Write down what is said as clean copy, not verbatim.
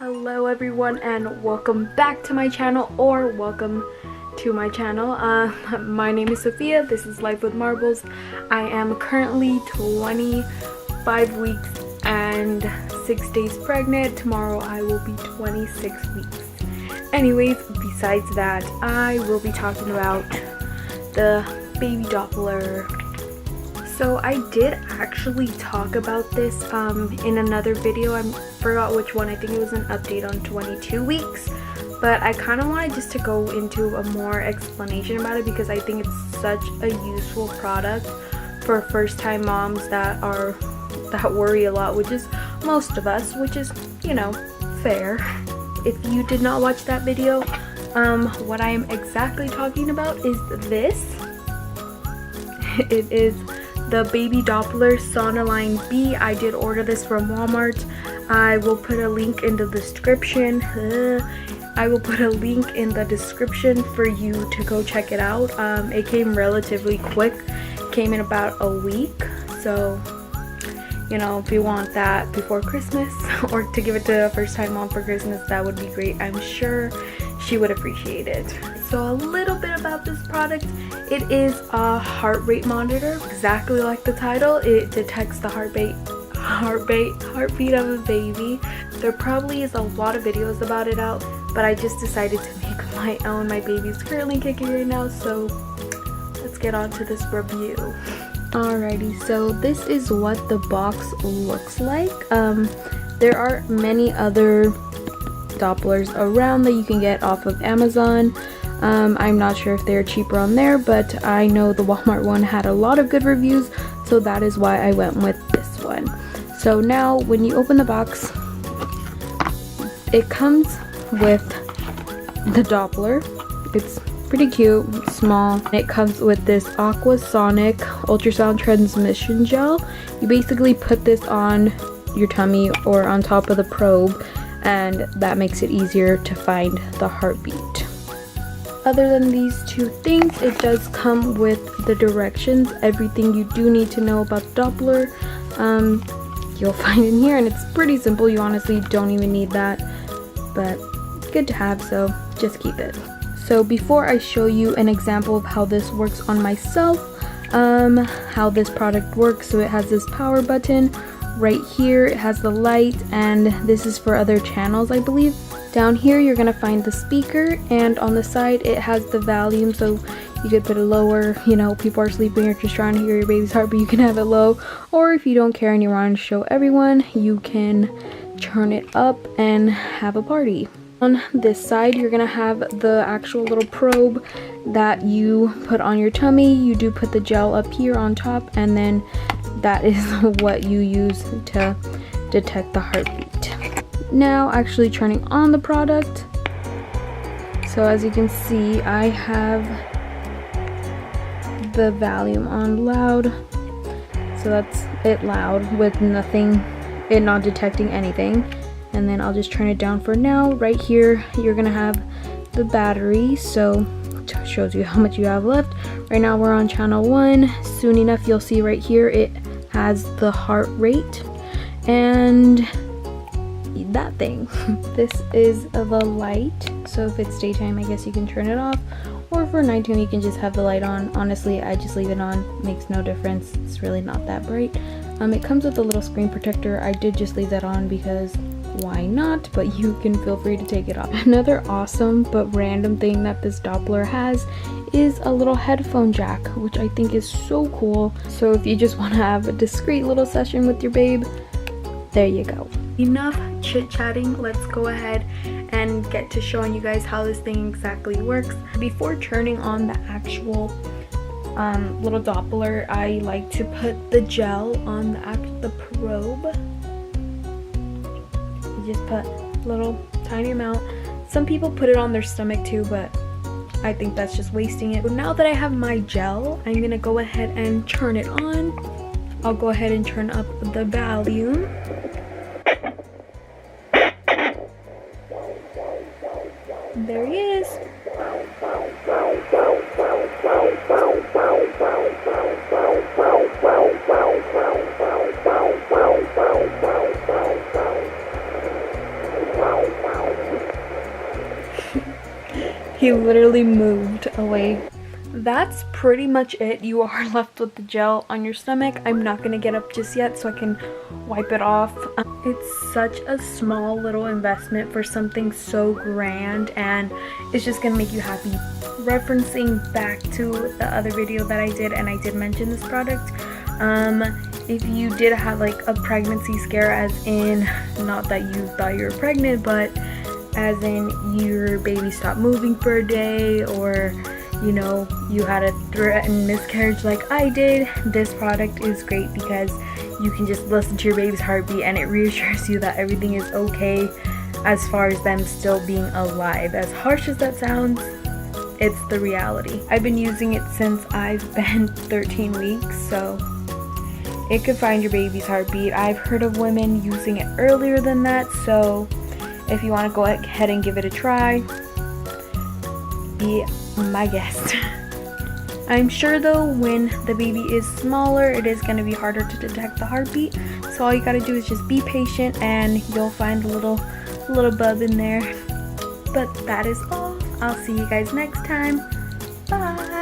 Hello everyone and welcome back to my channel, or welcome to my channel. My name is Sophia. This is Life with Marbles. I am currently 25 weeks and 6 days pregnant. Tomorrow I will be 26 weeks. Anyways, besides that, I will be talking about the baby Doppler. So I did actually talk about this in another video. I forgot which one. I think it was an update on 22 weeks. But I kind of wanted just to go into a more explanation about it because I think it's such a useful product for first-time moms that worry a lot, which is most of us, which is, you know, fair. If you did not watch that video, what I am exactly talking about is this. It is the baby Doppler Sonoline B. I did order this from Walmart. I will put a link in the description. I will put a link in the description for you to go check it out. It came relatively quick. It came in about a week. So, you know, if you want that before Christmas or to give it to a first-time mom for Christmas, that would be great. I'm sure she would appreciate it. So a little bit about this product. It is a heart rate monitor, exactly like the title. It detects the heartbeat of a baby. There probably is a lot of videos about it out, but I just decided to make my own. My baby's currently kicking right now, so let's get on to this review. Alrighty, so this is what the box looks like. There are many other Dopplers around that you can get off of Amazon. I'm not sure if they're cheaper on there, but I know the Walmart one had a lot of good reviews, so that is why I went with this one. So now when you open the box, it comes with the Doppler. It's pretty cute, small. It comes with this Aquasonic ultrasound transmission gel. You basically put this on your tummy or on top of the probe, and that makes it easier to find the heartbeat. Other than these two things, it does come with the directions, everything you do need to know about Doppler. You'll find in here, and it's pretty simple. You honestly don't even need that, but good to have, so just keep it. So before I show you an example of how this works on myself, how this product works, so it has this power button right here. It has the light, and this is for other channels, I believe. Down here you're gonna find the speaker, and on the side it has the volume, so you could put it lower. You know, people are sleeping or just trying to hear your baby's heart, but you can have it low. Or if you don't care and you want to show everyone, you can turn it up and have a party. On this side you're gonna have the actual little probe that you put on your tummy. You do put the gel up here on top, and then that is what you use to detect the heartbeat. Now actually turning on the product. So as you can see, I have the volume on loud. So that's it loud with it not detecting anything. And then I'll just turn it down for now. Right here you're gonna have the battery, so it shows you how much you have left. Right now we're on channel 1. Soon enough you'll see right here it has the heart rate and that thing. This is the light, so if it's daytime I guess you can turn it off, or for nighttime you can just have the light on. Honestly, I just leave it on, makes no difference. It's really not that bright. It comes with a little screen protector. I did just leave that on because why not, but you can feel free to take it off. Another awesome but random thing that this Doppler has is a little headphone jack, which I think is so cool. So if you just want to have a discreet little session with your babe, there you go. Enough chit-chatting, let's go ahead and get to showing you guys how this thing exactly works. Before turning on the actual little Doppler, I like to put the gel on the probe. You just put a little tiny amount. Some people put it on their stomach too, but I think that's just wasting it. Now that I have my gel, I'm gonna go ahead and turn it on. I'll go ahead and turn up the volume. There he is. He literally moved away. That's pretty much it. You are left with the gel on your stomach. I'm not gonna get up just yet so I can wipe it off. It's such a small little investment for something so grand, and it's just gonna make you happy. Referencing back to the other video that I did, and I did mention this product, if you did have like a pregnancy scare, as in not that you thought you were pregnant, but as in your baby stopped moving for a day, or you know, you had a threatened miscarriage like I did, this product is great because you can just listen to your baby's heartbeat and it reassures you that everything is okay as far as them still being alive. As harsh as that sounds, it's the reality. I've been using it since I've been 13 weeks, so it could find your baby's heartbeat. I've heard of women using it earlier than that, so if you want to go ahead and give it a try, be my guest. I'm sure though when the baby is smaller, it is going to be harder to detect the heartbeat, so all you gotta do is just be patient and you'll find a little bub in there. But that is all. I'll see you guys next time. Bye.